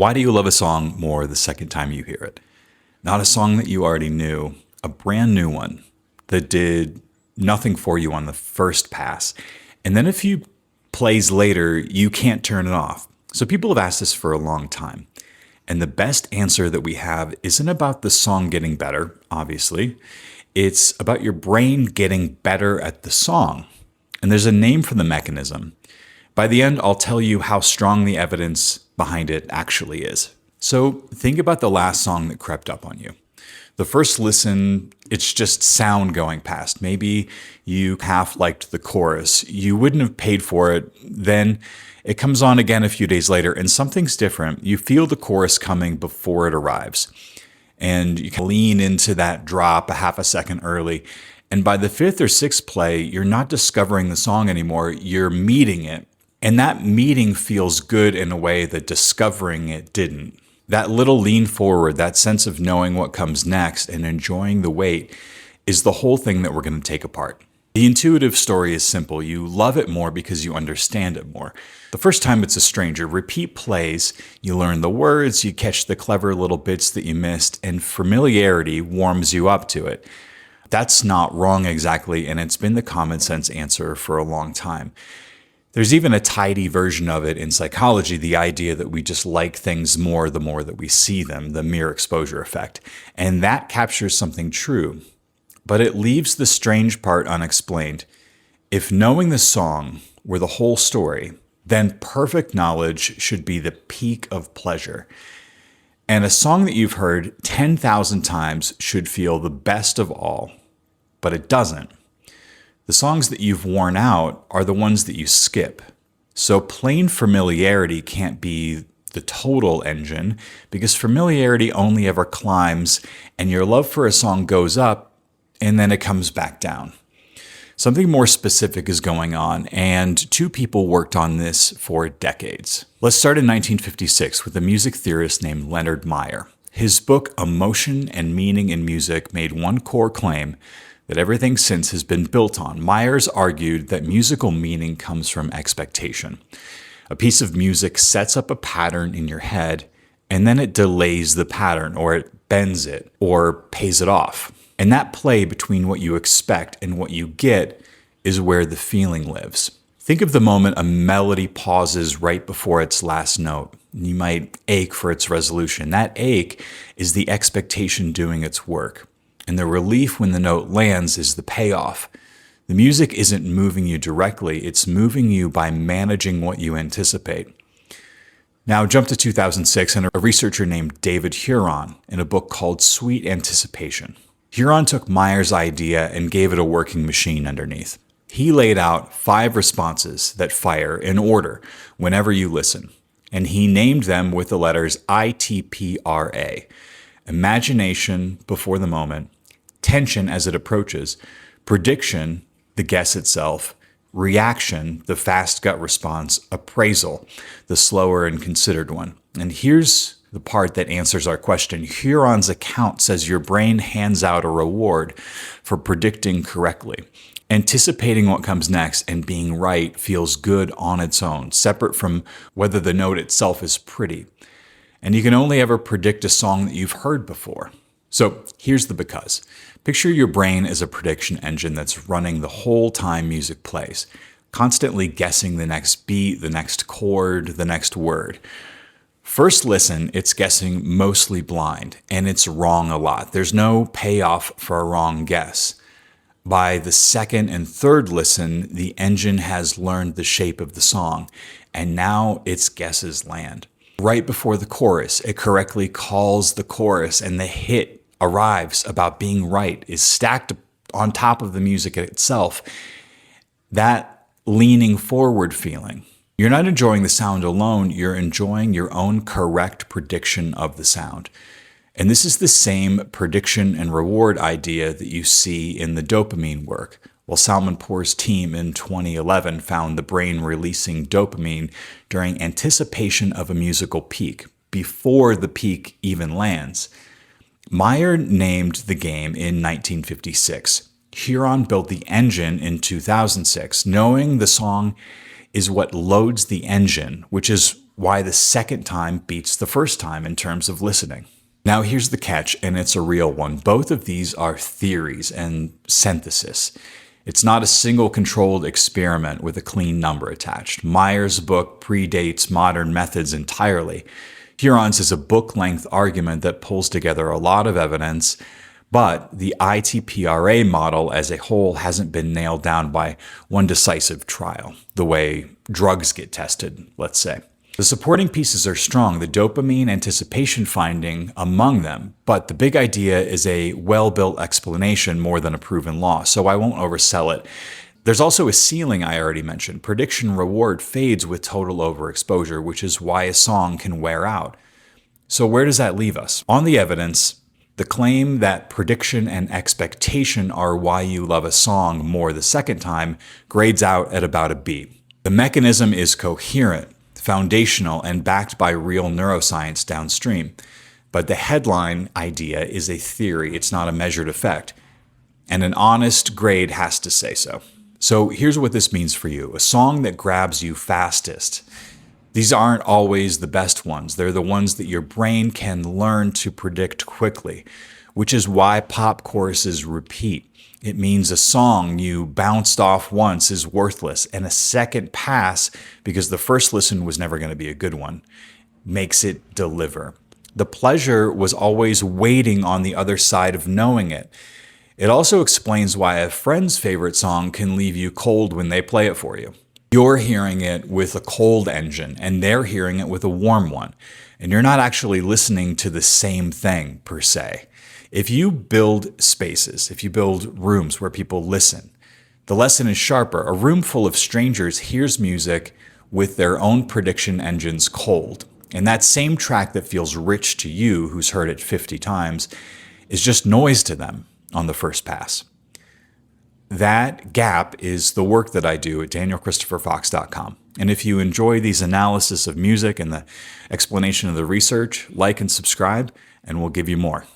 Why do you love a song more the second time you hear it? Not a song that you already knew, a brand new one that did nothing for you on the first pass. And then a few plays later, you can't turn it off. So people have asked this for a long time. And the best answer that we have isn't about the song getting better, obviously. It's about your brain getting better at the song. And there's a name for the mechanism. By the end, I'll tell you how strong the evidence behind it actually is. So think about the last song that crept up on you. The first listen, it's just sound going past. Maybe you half liked the chorus. You wouldn't have paid for it. Then it comes on again a few days later and something's different. You feel the chorus coming before it arrives. And you can lean into that drop a half a second early. And by the fifth or sixth play, you're not discovering the song anymore. You're meeting it. And that meeting feels good in a way that discovering it didn't. That little lean forward, that sense of knowing what comes next and enjoying the wait is the whole thing that we're going to take apart. The intuitive story is simple. You love it more because you understand it more. The first time it's a stranger, repeat plays, you learn the words, you catch the clever little bits that you missed, and familiarity warms you up to it. That's not wrong exactly, and it's been the common sense answer for a long time. There's even a tidy version of it in psychology, the idea that we just like things more the more that we see them, the mere exposure effect. And that captures something true. But it leaves the strange part unexplained. If knowing the song were the whole story, then perfect knowledge should be the peak of pleasure. And a song that you've heard 10,000 times should feel the best of all, but it doesn't. The songs that you've worn out are the ones that you skip. So plain familiarity can't be the total engine because familiarity only ever climbs and your love for a song goes up and then it comes back down. Something more specific is going on, and two people worked on this for decades. Let's start in 1956 with a music theorist named Leonard Meyer. His book, Emotion and Meaning in Music, made one core claim that everything since has been built on. Myers argued that musical meaning comes from expectation. A piece of music sets up a pattern in your head, and then it delays the pattern, or it bends it, or pays it off. And that play between what you expect and what you get is where the feeling lives. Think of the moment a melody pauses right before its last note. You might ache for its resolution. That ache is the expectation doing its work. And the relief when the note lands is the payoff. The music isn't moving you directly, it's moving you by managing what you anticipate. Now jump to 2006 and a researcher named David Huron in a book called Sweet Anticipation. Huron took Meyer's idea and gave it a working machine underneath. He laid out 5 responses that fire in order whenever you listen. And he named them with the letters ITPRA. Imagination before the moment, tension as it approaches, prediction, the guess itself, reaction, the fast gut response, appraisal, the slower and considered one. And here's the part that answers our question. Huron's account says your brain hands out a reward for predicting correctly. Anticipating what comes next and being right feels good on its own, separate from whether the note itself is pretty. And you can only ever predict a song that you've heard before. So here's the because. Picture your brain as a prediction engine that's running the whole time music plays, constantly guessing the next beat, the next chord, the next word. First listen, it's guessing mostly blind, and it's wrong a lot. There's no payoff for a wrong guess. By the second and third listen, the engine has learned the shape of the song, and now its guesses land. Right before the chorus, it correctly calls the chorus, and the hit arrives about being right, is stacked on top of the music itself. That leaning forward feeling. You're not enjoying the sound alone, you're enjoying your own correct prediction of the sound. And this is the same prediction and reward idea that you see in the dopamine work. Well, Salman-Pour's team in 2011 found the brain releasing dopamine during anticipation of a musical peak, before the peak even lands. Meyer named the game in 1956. Huron built the engine in 2006, knowing the song is what loads the engine, which is why the second time beats the first time in terms of listening. Now here's the catch, and it's a real one. Both of these are theories and synthesis. It's not a single controlled experiment with a clean number attached. Meyer's book predates modern methods entirely. Huron's is a book-length argument that pulls together a lot of evidence, but the ITPRA model as a whole hasn't been nailed down by one decisive trial, the way drugs get tested, let's say. The supporting pieces are strong, the dopamine anticipation finding among them, but the big idea is a well-built explanation more than a proven law, so I won't oversell it. There's also a ceiling I already mentioned. Prediction reward fades with total overexposure, which is why a song can wear out. So where does that leave us? On the evidence, the claim that prediction and expectation are why you love a song more the second time grades out at about a B. The mechanism is coherent, foundational, and backed by real neuroscience downstream. But the headline idea is a theory, it's not a measured effect. And an honest grade has to say so. So here's what this means for you. A song that grabs you fastest. These aren't always the best ones. They're the ones that your brain can learn to predict quickly, which is why pop choruses repeat. It means a song you bounced off once is worthless, and a second pass, because the first listen was never going to be a good one, makes it deliver. The pleasure was always waiting on the other side of knowing it. It also explains why a friend's favorite song can leave you cold when they play it for you. You're hearing it with a cold engine, and they're hearing it with a warm one, and you're not actually listening to the same thing, per se. If you build spaces, if you build rooms where people listen, the lesson is sharper. A room full of strangers hears music with their own prediction engines cold. And that same track that feels rich to you, who's heard it 50 times, is just noise to them on the first pass. That gap is the work that I do at danielchristopherfox.com. And if you enjoy these analysis of music and the explanation of the research, like and subscribe, and we'll give you more.